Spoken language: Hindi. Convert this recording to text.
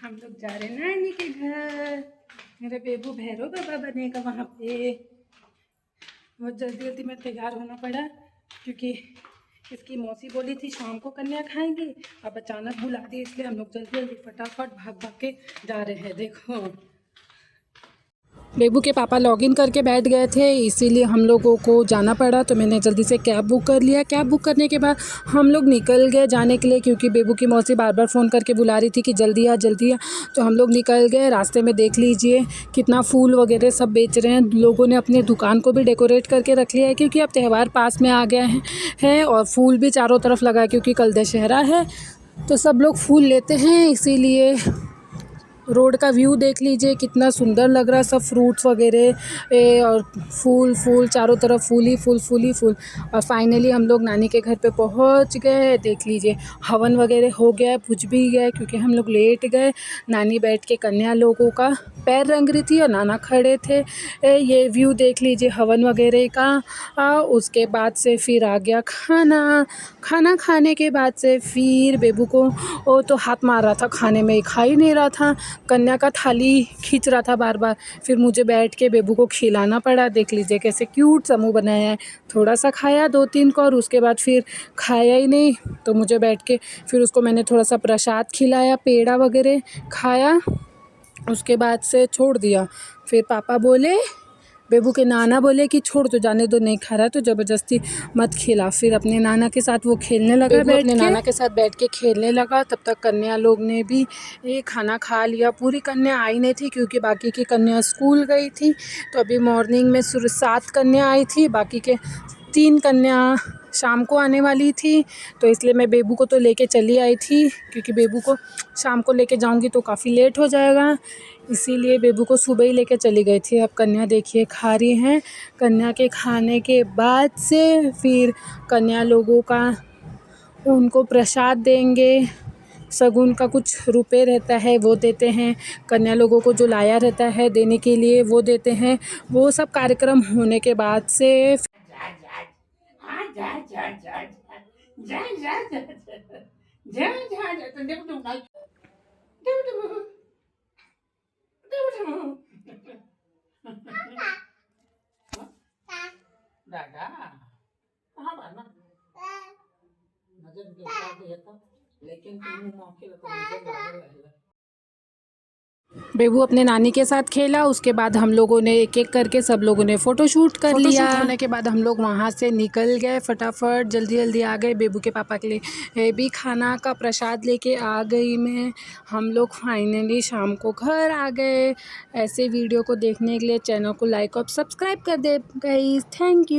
हम लोग जा रहे हैं नानी के घर। मेरा बेबू भैरव बाबा बनेगा वहाँ पे। बहुत जल्दी जल्दी में तैयार होना पड़ा क्योंकि इसकी मौसी बोली थी शाम को कन्या खाएंगी, अब अचानक बुला दी, इसलिए हम लोग जल्दी जल्दी फटाफट भाग भाग के जा रहे हैं। देखो बेबू के पापा लॉगिन करके बैठ गए थे, इसीलिए हम लोगों को जाना पड़ा। तो मैंने जल्दी से कैब बुक कर लिया। कैब बुक करने के बाद हम लोग निकल गए जाने के लिए, क्योंकि बेबू की मौसी बार बार फ़ोन करके बुला रही थी कि जल्दी आ जल्दी आ। तो हम लोग निकल गए। रास्ते में देख लीजिए कितना फूल वगैरह सब बेच रहे हैं। लोगों ने अपने दुकान को भी डेकोरेट करके रख लिया है, क्योंकि अब त्यौहार पास में आ गए हैं और फूल भी चारों तरफ लगा है, क्योंकि कल दशहरा है तो सब लोग फूल लेते हैं। इसीलिए रोड का व्यू देख लीजिए कितना सुंदर लग रहा है, सब फ्रूट्स वगैरह और फूल चारों तरफ फूल ही फूल। और फाइनली हम लोग नानी के घर पे पहुंच गए। देख लीजिए हवन वगैरह हो गया, पूज भी गए, क्योंकि हम लोग लेट गए। नानी बैठ के कन्या लोगों का पैर रंग रही थी और नाना खड़े थे। ये व्यू देख लीजिए हवन वगैरह का। उसके बाद से फिर आ गया खाना खाने के बाद से फिर बेबू को वो तो हाथ मार रहा था खाने में, खा ही नहीं रहा था, कन्या का थाली खींच रहा था बार बार। फिर मुझे बैठ के बेबू को खिलाना पड़ा। देख लीजिए कैसे क्यूट सा मुँह बनाया है। थोड़ा सा खाया 2-3 को और उसके बाद फिर खाया ही नहीं। तो मुझे बैठ के फिर उसको मैंने थोड़ा सा प्रसाद खिलाया, पेड़ा वगैरह खाया, उसके बाद से छोड़ दिया। फिर पापा बोले, बेबू के नाना बोले कि छोड़ तो जाने दो, नहीं खा रहा तो ज़बरदस्ती मत खिला। फिर अपने नाना के साथ वो खेलने लगा, बैठ के नाना के साथ बैठ के खेलने लगा। तब तक कन्या लोग ने भी खाना खा लिया। पूरी कन्या आई नहीं थी, क्योंकि बाकी की कन्या स्कूल गई थी। तो अभी मॉर्निंग में 7 कन्या आई थी, बाकी के 3 कन्या शाम को आने वाली थी। तो इसलिए मैं बेबू को तो लेके चली आई थी, क्योंकि बेबू को शाम को लेके जाऊंगी तो काफ़ी लेट हो जाएगा, इसीलिए बेबू को सुबह ही लेके चली गई थी। अब कन्या देखिए खा रही हैं। कन्या के खाने के बाद से फिर कन्या लोगों का उनको प्रसाद देंगे। शगुन का कुछ रुपए रहता है वो देते हैं, कन्या लोगों को जो लाया रहता है देने के लिए वो देते हैं। वो सब कार्यक्रम होने के बाद से बेबू अपने नानी के साथ खेला। उसके बाद हम लोगों ने एक एक करके सब लोगों ने फ़ोटोशूट कर लिया। होने के बाद हम लोग वहाँ से निकल गए फटाफट, जल्दी जल्दी आ गए। बेबू के पापा के लिए भी खाना का प्रसाद लेके आ गई मैं। हम लोग फाइनली शाम को घर आ गए। ऐसे वीडियो को देखने के लिए चैनल को लाइक और सब्सक्राइब कर दे गाइस। Thank you.